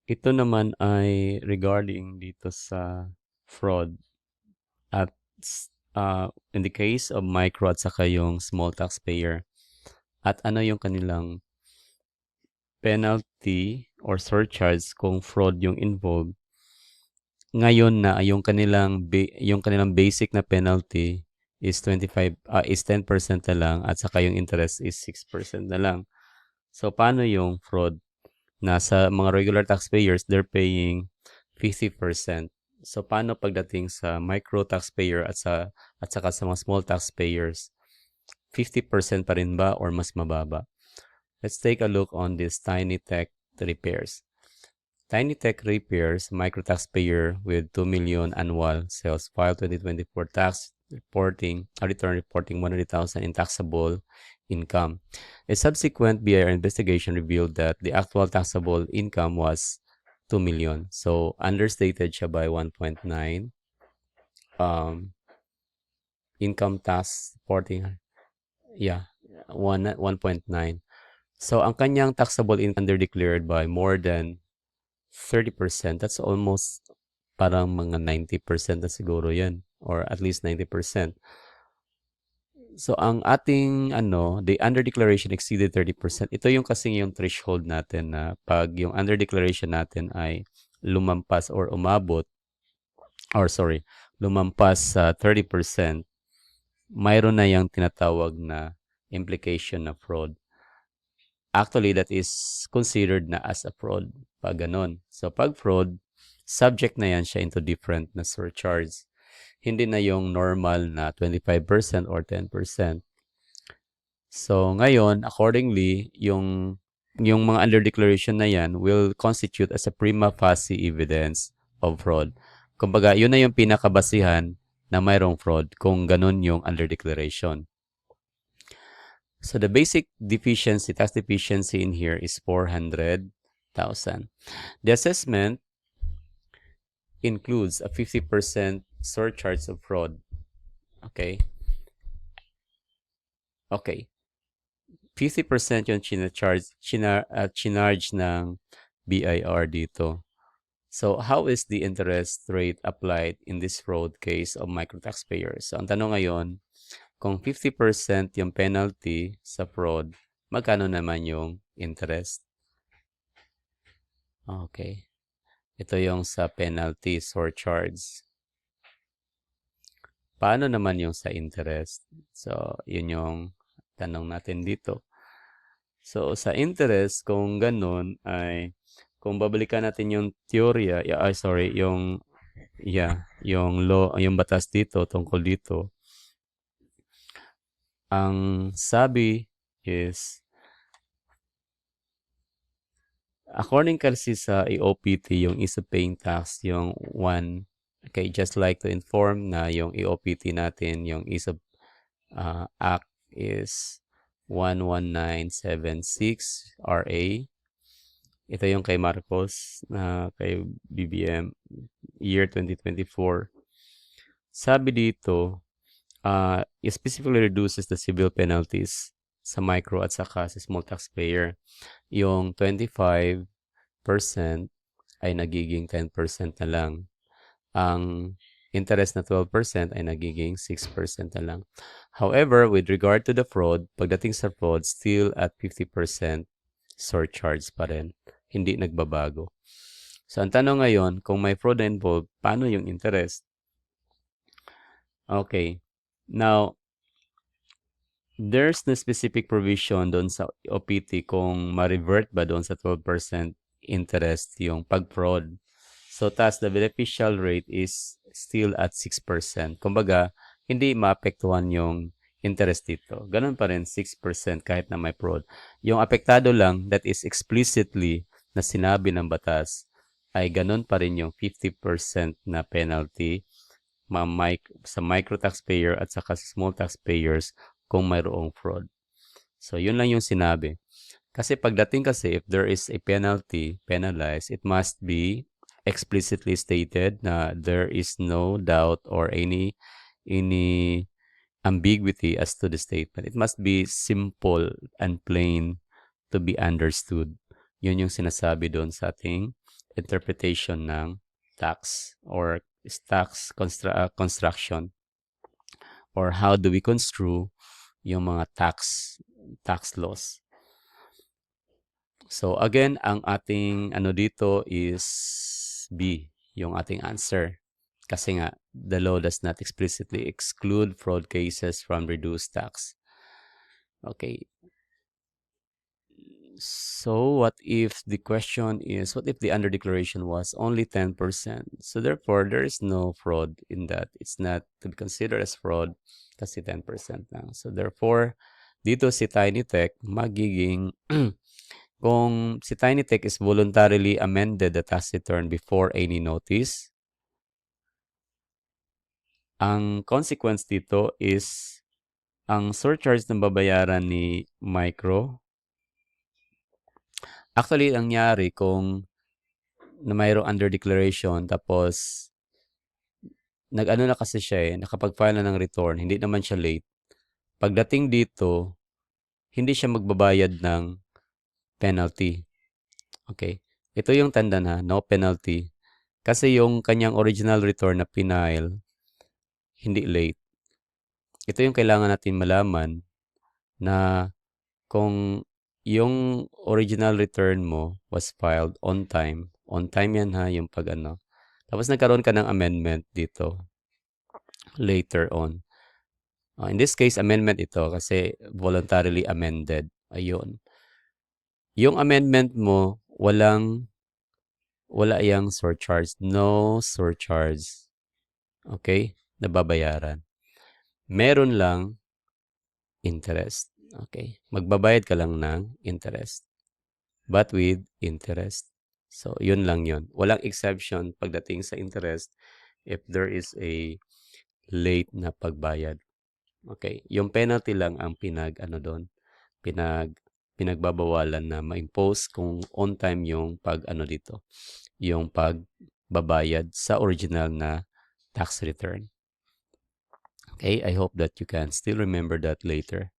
Ito naman ay regarding dito sa fraud at in the case of micro at saka yung small taxpayer at ano yung kanilang penalty or surcharge kung fraud yung involved. Ngayon na yung kanilang basic na penalty is 10% na lang at saka yung interest is 6% na lang. So paano yung fraud? Nasa mga regular taxpayers, they're paying 50%. So paano pagdating sa micro taxpayer at saka sa mga small taxpayers? 50% pa rin ba or mas mababa? Let's take a look on this Tiny Tech Repairs. Tiny Tech Repairs, micro taxpayer with 2 million annual sales, file 2024 tax reporting, return reporting 100,000 in taxable income. A subsequent BIR investigation revealed that the actual taxable income was 2 million. So, understated siya by 1.9. Income tax reporting, 1.9. So, ang kanyang taxable income underdeclared by more than 30%. That's almost parang mga 90% na siguro yan. Or at least 90%. So, ang ating, the underdeclaration exceeded 30%. Ito yung kasing yung threshold natin na pag yung underdeclaration natin ay lumampas or lumampas sa 30%, mayroon na yung tinatawag na implication na fraud. Actually, that is considered na as a fraud pag ganon. So, pag fraud, subject na yan siya into different na surcharge. Hindi na yung normal na 25% or 10%. So, ngayon, accordingly, yung mga underdeclaration na yan will constitute as a prima facie evidence of fraud. Kumbaga, yun na yung pinakabasihan na mayroong fraud kung ganun yung underdeclaration. So, the basic deficiency, tax deficiency in here is 400,000. The assessment includes a 50% surcharge of fraud. Okay? 50% yung chinarge ng BIR dito. So, how is the interest rate applied in this fraud case of micro taxpayers? So, ang tanong ngayon, kung 50% yung penalty sa fraud, magkano naman yung interest? Okay. Ito yung sa penalty surcharge. Paano naman yung sa interest? So, yun yung tanong natin dito. So, sa interest, kung ganun, ay kung babalikan natin yung teorya, yung law, yung batas dito, tungkol dito, ang sabi is, according kasi sa EOPT, yung ease of paying tax, yung okay, just like to inform na yung EOPT natin, yung ease of act is 11976 RA. Ito yung kay Marcos na kay BBM year 2024. Sabi dito, it specifically reduces the civil penalties sa micro at saka sa small taxpayer. Yung 25% ay nagiging 10% na lang. Ang interest na 12% ay nagiging 6% na lang. However, with regard to the fraud, pagdating sa fraud, still at 50% surcharge pa rin. Hindi nagbabago. So, ang tanong ngayon, kung may fraud na involved, paano yung interest? Okay. Now, there's no specific provision doon sa OPT kung ma-revert ba doon sa 12% interest yung pag-fraud. So, thus, the beneficial rate is still at 6%. Kumbaga, hindi maapektuhan yung interest dito. Ganun pa rin, 6% kahit na may fraud. Yung apektado lang, that is explicitly na sinabi ng batas, ay ganun pa rin yung 50% na penalty sa micro taxpayer at saka sa small taxpayers kung mayroong fraud. So, yun lang yung sinabi. Kasi pagdating kasi, if there is a penalized, it must be explicitly stated na there is no doubt or any ambiguity as to the statement. It must be simple and plain to be understood. Yun yung sinasabi doon sa ating interpretation ng tax or tax construction, or how do we construe yung mga tax laws. So again, ang ating ano dito is B, yung ating answer. Kasi nga, the law does not explicitly exclude fraud cases from reduced tax. Okay. So what if the question is, what if the underdeclaration was only 10%? So therefore, there is no fraud in that. It's not to be considered as fraud kasi 10% lang. So therefore, dito si Tiny Tech magiging kung si Tiny Tech is voluntarily amended the tax return before any notice, ang consequence dito is ang surcharge na babayaran ni Micro. Actually, ang nangyari kung na mayroong under declaration tapos nag-ano na kasi siya nakapag-file na ng return, hindi naman siya late. Pagdating dito, hindi siya magbabayad ng penalty. Okay? Ito yung tanda na, no penalty. Kasi yung kanyang original return na pinail, hindi late. Ito yung kailangan natin malaman na kung yung original return mo was filed on time yan ha, yung pag ano. Tapos nagkaroon ka ng amendment dito later on. In this case, amendment ito kasi voluntarily amended. Ayun. Yung amendment mo, wala yang surcharge. No surcharge. Okay? Nababayaran. Meron lang interest. Okay? Magbabayad ka lang ng interest. But with interest. So, yun lang yun. Walang exception pagdating sa interest if there is a late na pagbayad. Okay? Yung penalty lang ang pinagbabawalan na ma-impose kung on time yung yung pagbabayad sa original na tax return. Okay? I hope that you can still remember that later.